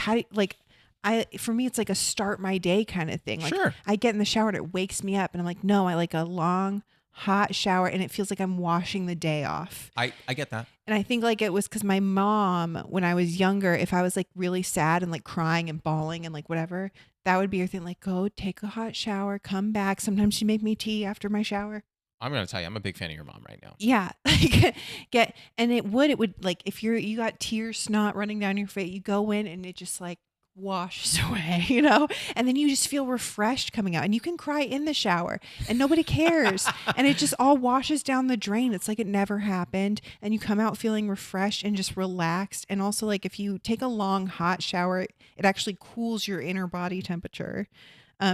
for me, it's like a start my day kind of thing. Like
sure.
I get in the shower and it wakes me up and I'm like, no, I like a long hot shower and it feels like I'm washing the day off.
I get that.
And I think like it was because my mom, when I was younger, if I was like really sad and like crying and bawling and like whatever, that would be your thing. Like, go take a hot shower, come back. Sometimes she make me tea after my shower.
I'm going to tell you, I'm a big fan of your mom right now.
Yeah. And it would like, if you got tear snot running down your face, you go in and it just like washes away, you know, and then you just feel refreshed coming out, and you can cry in the shower and nobody cares. And it just all washes down the drain. It's like it never happened. And you come out feeling refreshed and just relaxed. And also, like, if you take a long hot shower, it actually cools your inner body temperature.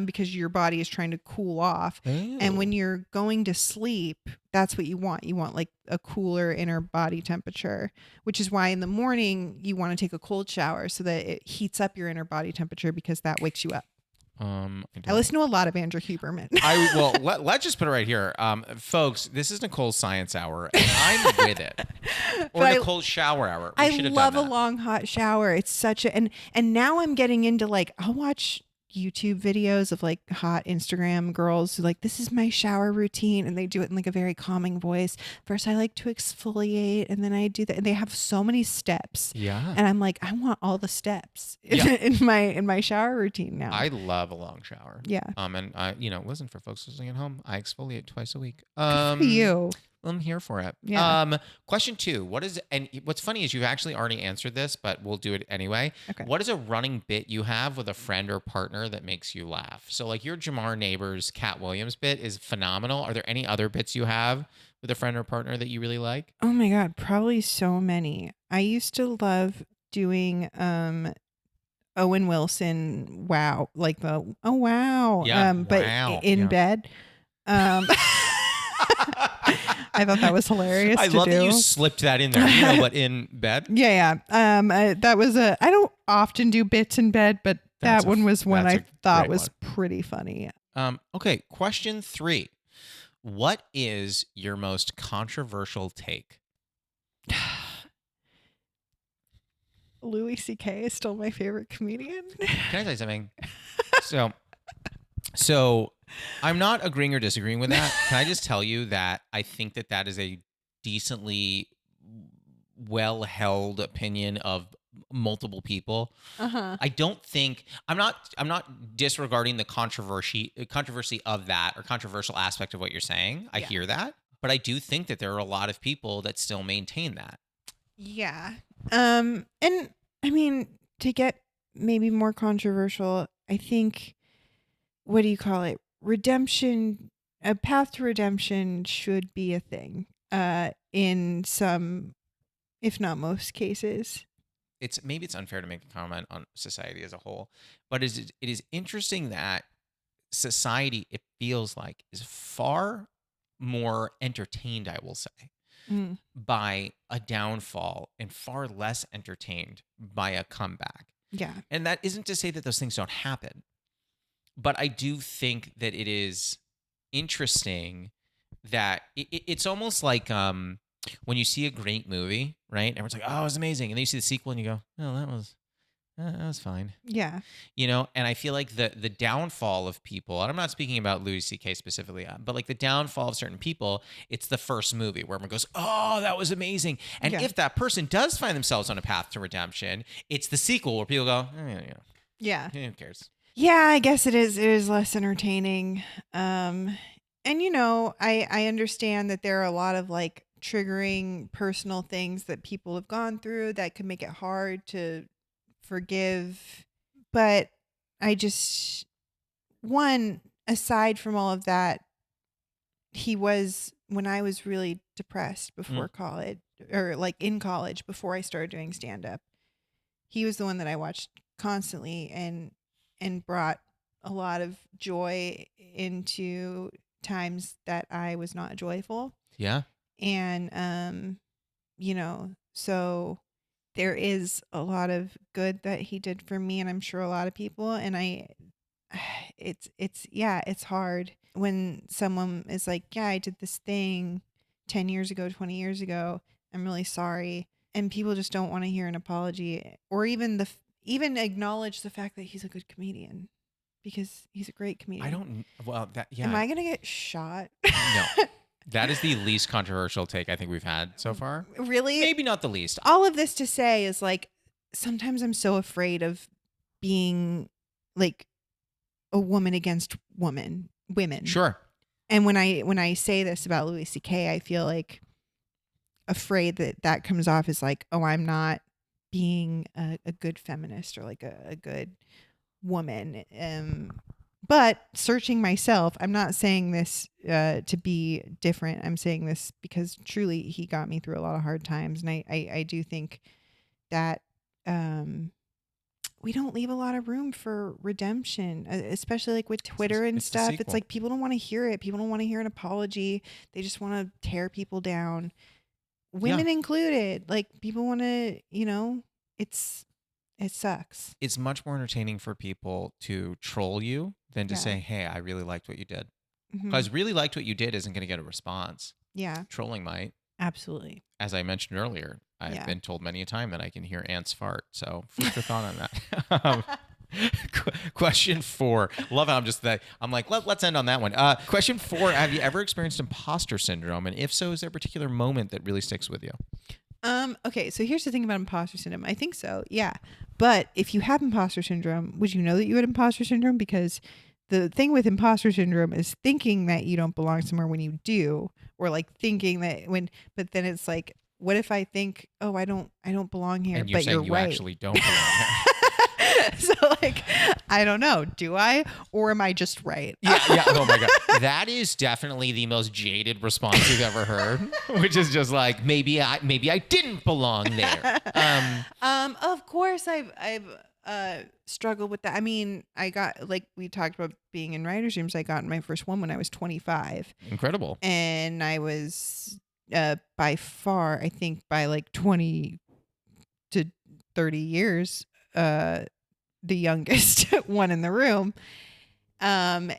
Because your body is trying to cool off.
Ew.
And when you're going to sleep, that's what you want. You want like a cooler inner body temperature, which is why in the morning you want to take a cold shower so that it heats up your inner body temperature, because that wakes you up. I listen to a lot of Andrew Huberman.
Let's just put it right here. Folks, this is Nicole's Science Hour, and I'm with it. Or Nicole's Shower Hour.
I love a long hot shower. It's such a, and now I'm getting into like, I'll watch YouTube videos of like hot Instagram girls who like, this is my shower routine, and they do it in like a very calming voice. First I like to exfoliate, and then I do that, and they have so many steps.
Yeah.
And I'm like, I want all the steps in my shower routine now.
I love a long shower.
Yeah.
And I, listen, for folks listening at home, I exfoliate twice a week.
Good for you.
I'm here for it.
Yeah.
Question 2. And what's funny is you've actually already answered this, but we'll do it anyway.
Okay.
What is a running bit you have with a friend or partner that makes you laugh? So like your Jamar Neighbors Cat Williams bit is phenomenal. Are there any other bits you have with a friend or partner that you really like?
Oh my God, probably so many. I used to love doing Owen Wilson. Wow. Like the, oh wow.
Yeah.
But
wow.
in bed. I thought that was hilarious.
I love that you slipped that in there, but in bed.
Yeah. That was I don't often do bits in bed, but that one was one I thought was pretty funny.
Okay. Question 3. What is your most controversial take?
Louis C.K. is still my favorite comedian.
Can I tell you something? So I'm not agreeing or disagreeing with that. Can I just tell you that I think that is a decently well-held opinion of multiple people. I don't think I'm not disregarding the controversy of that, or controversial aspect of what you're saying. I hear that, but I do think that there are a lot of people that still maintain that.
Yeah. And I mean, to get maybe more controversial, I think, what do you call it? Redemption, a path to redemption should be a thing in some, if not most cases.
Maybe it's unfair to make a comment on society as a whole, but it is interesting that society, it feels like, is far more entertained, I will say, by a downfall, and far less entertained by a comeback.
Yeah. And
that isn't to say that those things don't happen, but I do think that it is interesting that it's almost like when you see a great movie, right? Everyone's like, "Oh, it was amazing," and then you see the sequel and you go, "Oh, that was fine."
Yeah.
And I feel like the downfall of people, and I'm not speaking about Louis C.K. specifically, but like the downfall of certain people, it's the first movie where everyone goes, "Oh, that was amazing." And if that person does find themselves on a path to redemption, it's the sequel where people go,
yeah.
Who cares?
Yeah, I guess it is less entertaining. And I understand that there are a lot of like triggering personal things that people have gone through that could make it hard to forgive. But I just, aside from all of that, he was, when I was really depressed before college, or like in college before I started doing stand-up, he was the one that I watched constantly and brought a lot of joy into times that I was not joyful.
Yeah.
And, so there is a lot of good that he did for me, and I'm sure a lot of people. And it's hard when someone is like, yeah, I did this thing 10 years ago, 20 years ago. I'm really sorry. And people just don't want to hear an apology, or even acknowledge the fact that he's a good comedian, because he's a great comedian. Am I going to get shot?
No. That is the least controversial take I think we've had so far.
Really?
Maybe not the least.
All of this to say is like, sometimes I'm so afraid of being like
a woman against women.
Sure.
And when I say this about Louis C.K., I feel like afraid that comes off as like, oh, I'm not being a good feminist or like a good woman. But searching myself, I'm not saying this to be different. I'm saying this because truly he got me through a lot of hard times. And I do think that we don't leave a lot of room for redemption, especially like with Twitter and stuff. It's like people don't want to hear it. People don't want to hear an apology. They just want to tear people down, women included. Like people want to, it sucks.
It's much more entertaining for people to troll you than to say, hey, I really liked what you did. Because really liked what you did isn't going to get a response.
Yeah.
Trolling might.
Absolutely.
As I mentioned earlier, I've been told many a time that I can hear ants fart. So food for thought on that. Question 4. Love how I'm just that. I'm like, let's end on that one. Question 4. Have you ever experienced imposter syndrome? And if so, is there a particular moment that really sticks with you?
Okay, so here's the thing about imposter syndrome. I think so, yeah. But if you have imposter syndrome, would you know that you had imposter syndrome? Because the thing with imposter syndrome is thinking that you don't belong somewhere when you do, or like thinking that but then it's like, what if I think, oh, I don't belong here,
and you're
but
saying
you're
you
right.
actually don't belong here.
So like, I don't know, do I, or am I just right?
Yeah. Oh my God. That is definitely the most jaded response you've ever heard, which is just like, maybe I didn't belong there.
Of course I've struggled with that. I mean, I got, like we talked about being in writers' rooms, I got my first one when I was 25.
Incredible.
And I was by far, I think by like 20 to 30 years, the youngest one in the room. And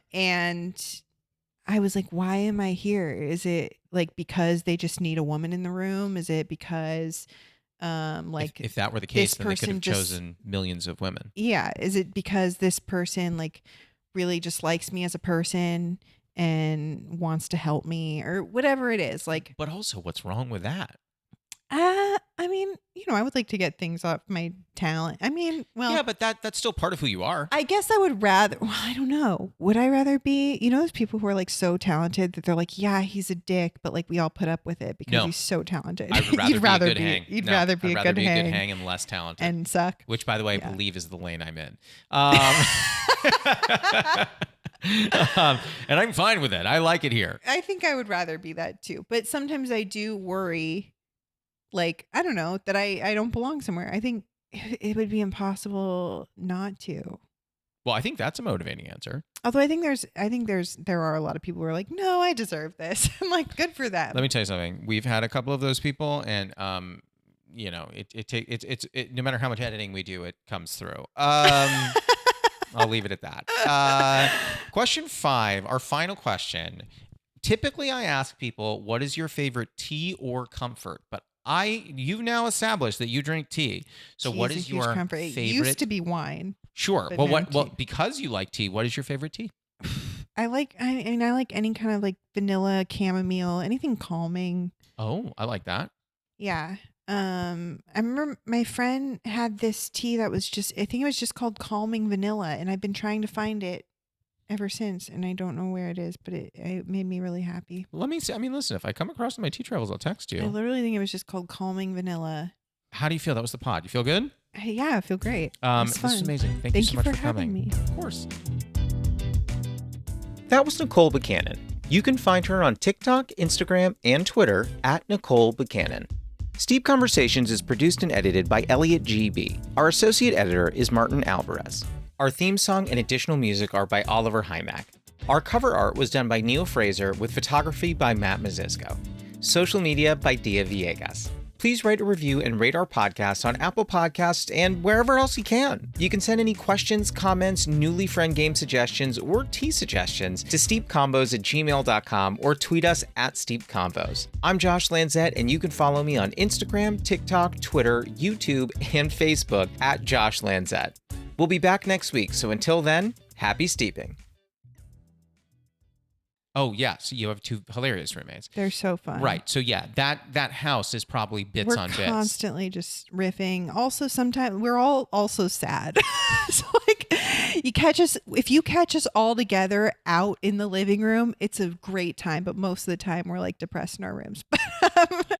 I was like, why am I here? Is it like because they just need a woman in the room? Is it because like
if that were the case, then they could have
just
chosen millions of women.
Yeah. Is it because this person like really just likes me as a person and wants to help me or whatever it is? Like,
but also, what's wrong with that?
I mean, I would like to get things off my talent. I mean, well,
yeah, but that's still part of who you are.
I guess I would rather, well, I don't know. Would I rather be, those people who are like so talented that they're like, yeah, he's a dick, but like we all put up with it because he's so talented.
You'd rather be a good hang and less talented.
And suck.
Which, by the way, I believe is the lane I'm in. And I'm fine with it. I like it here.
I think I would rather be that too. But sometimes I do worry, like, I don't know, that I don't belong somewhere. I think it would be impossible not to.
Well, I think that's a motivating answer.
Although I think there are a lot of people who are like, no, I deserve this. I'm like, good for them.
Let me tell you something. We've had a couple of those people, and it no matter how much editing we do, it comes through. I'll leave it at that. Question 5, our final question. Typically, I ask people, what is your favorite tea or comfort? But you've now established that you drink tea. So
tea
what is your
comfort.
favorite?
It used to be wine.
Sure. Well, because you like tea, what is your favorite tea?
I like any kind of like vanilla, chamomile, anything calming.
Oh, I like that.
Yeah. I remember my friend had this tea that was I think it was just called Calming Vanilla, and I've been trying to find it ever since, and I don't know where it is, but it made me really happy.
Let me see. I mean, listen, if I come across my tea travels, I'll text you.
I literally think it was just called Calming Vanilla.
How do you feel? That was the pod. You feel good?
Yeah, I feel great.
This is amazing. Thank you so much for coming.
Me.
Of course. That was Nicole Becannon. You can find her on TikTok, Instagram, and Twitter at Nicole Becannon. Steep Conversations is produced and edited by Elliot G.B. Our associate editor is Martin Alvarez. Our theme song and additional music are by Oliver Hymack. Our cover art was done by Neil Fraser with photography by Matt Mazisco. Social media by Dia Villegas. Please write a review and rate our podcast on Apple Podcasts and wherever else you can. You can send any questions, comments, newly friend game suggestions, or tea suggestions to steepcombos@gmail.com or tweet us at steepcombos. I'm Josh Lanzette, and you can follow me on Instagram, TikTok, Twitter, YouTube, and Facebook at Josh Lanzette. We'll be back next week, so until then, happy steeping. Oh, yeah. So you have 2 hilarious roommates.
They're so fun.
Right. So, yeah, that house is probably bits on bits.
We're constantly just riffing. Also, sometimes we're all also sad. So, like, if you catch us all together out in the living room, it's a great time. But most of the time, we're like depressed in our rooms.